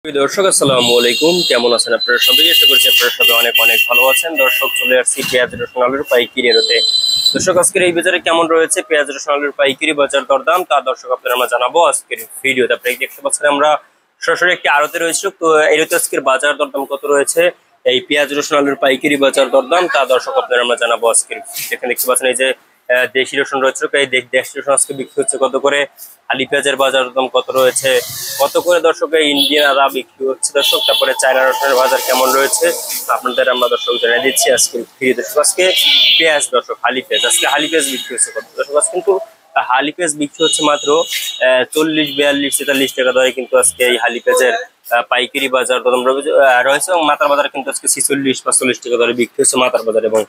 দর্শক আসসালামু আলাইকুম, কেমন আছেন আপনারা সবাই? আশা করছি আপনারা সবাই অনেক অনেক ভালো আছেন। দর্শক, চলে আসছি পেঁয়াজ রসুন আলুর পাইকারি রেটে। দর্শক, আজকের এই বাজারে কেমন রয়েছে পেঁয়াজ রসুন আলুর পাইকারি বাজার দরদাম তা দর্শক আপনারা আমরা জানাবো আজকের ভিডিওতে। আপনারা দেখতে পাচ্ছেন আমরা সরাসরি একটি আড়তে রয়েছে। তো এই রতে আজকের বাজার দরদাম কত রয়েছে, এই পেঁয়াজ রসুন আলুর পাইকারি বাজার দরদাম তা দর্শক আপনারা আমরা জানাবো আজকের। যেখানে দেখতে পাচ্ছেন এই যে দেশি রসুন রয়েছে, এই দেশি রসুন আজকে বিক্রি হচ্ছে কত করে, আলি পেঁয়াজের বাজার দাম কত রয়েছে, কত করে দর্শক ইন্ডিয়ান আদা বিক্রি হচ্ছে দর্শক, তারপরে চায়না রসুনের বাজার কেমন রয়েছে আপনাদের আমরা দর্শক জানিয়ে দিচ্ছি আজকে ফ্রি। দর্শক, আজকে পেঁয়াজ দর্শক হালি পেঁয়াজ, আজকে হালি পেঁয়াজ বিক্রি হচ্ছে কত দর্শক, আজকে কিন্তু হালি পেঁয়াজ বিক্রি হচ্ছে মাত্র 40, 42, 43 টাকা দরে। কিন্তু আজকে এই হালি পেঁয়াজের পাইকারি বাজার দর রয়েছে এবং মাথার বাজার কিন্তু আজকে 46, 45 টাকা দরে বিক্রি হচ্ছে মাথার বাজার। এবং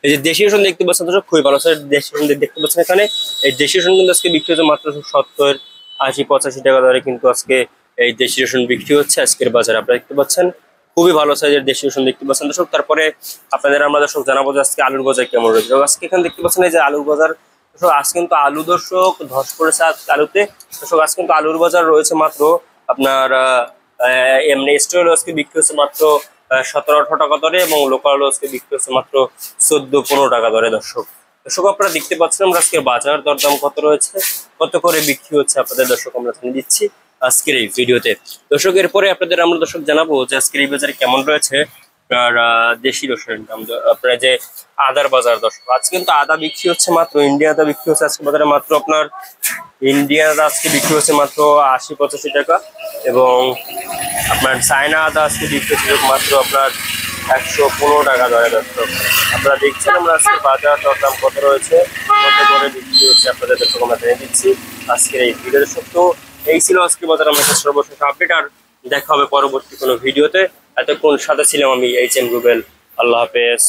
এই যে দেশি রসুন দেখতে পাচ্ছেন দর্শক, খুবই ভালো দেশি রসুন দেখতে পাচ্ছেন এখানে। এই দেশি রসুন কিন্তু আজকে বিক্রি হচ্ছে মাত্র 70, 80, 85 টাকা দরে। কিন্তু আজকে এই দেশি রসুন বিক্রি হচ্ছে আজকের বাজারে, আপনারা দেখতে পাচ্ছেন খুবই ভালো সাইজের দেশি রসুন দেখতে পাচ্ছেন দর্শক। তারপরে আপনাদের আমরা দর্শক জানাবো যে আজকে আলুর বাজার কেমন রয়েছে। আজকে এখানে দেখতে পাচ্ছেন এই যে আলুর বাজার দর্শক, আজকে কিন্তু আলু দর্শক ধস পড়েছে আলুতে দর্শক। আজকে কিন্তু আলুর বাজার রয়েছে মাত্র আপনার এমনি স্টোর আজকে বিক্রি হচ্ছে মাত্র 17, 18 টাকা দরে এবং লোকাল আজকে বিক্রি হচ্ছে মাত্র 14, 15 টাকা দরে। দর্শক আপনারা দেখতে পাচ্ছেন আমরা আজকে বাজার দরদাম কত রয়েছে, কত করে বিক্রি হচ্ছে আপনাদের দর্শক আমরা জানিয়ে দিচ্ছি আজকের এই ভিডিওতে। দর্শক, এরপরে আপনাদের আমরা দর্শক জানাবো যে আজকের এই বাজারে কেমন রয়েছে আর দেশি রসুনের দাম। আপনার যে আদার বাজার দর্শক, আজকে কিন্তু আদা বিক্রি হচ্ছে মাত্র, ইন্ডিয়া আদা বিক্রি হচ্ছে আজকে বাজারে মাত্র আপনার ইন্ডিয়া আদা আজকে বিক্রি হচ্ছে মাত্র 80, 85 টাকা। এবং আপনার চায়না আদা আজকে বিক্রি হচ্ছে মাত্র আপনার 115 টাকা দরে। দর্শক আপনারা দেখছেন আমরা আজকে বাজার দরদাম কত রয়েছে, কত করে বিক্রি হচ্ছে আপনাদের দর্শক আমরা জেনে দিচ্ছি আজকের এই ভিডিও। দর্শক, তো এই ছিল আজকে বাজার আমাদের সর্বশেষ আপডেট। আর দেখা হবে পরবর্তী কোনো ভিডিওতে। এতক্ষণ সাথে ছিলাম আমি HM রুবেল। আল্লাহ হাফেজ।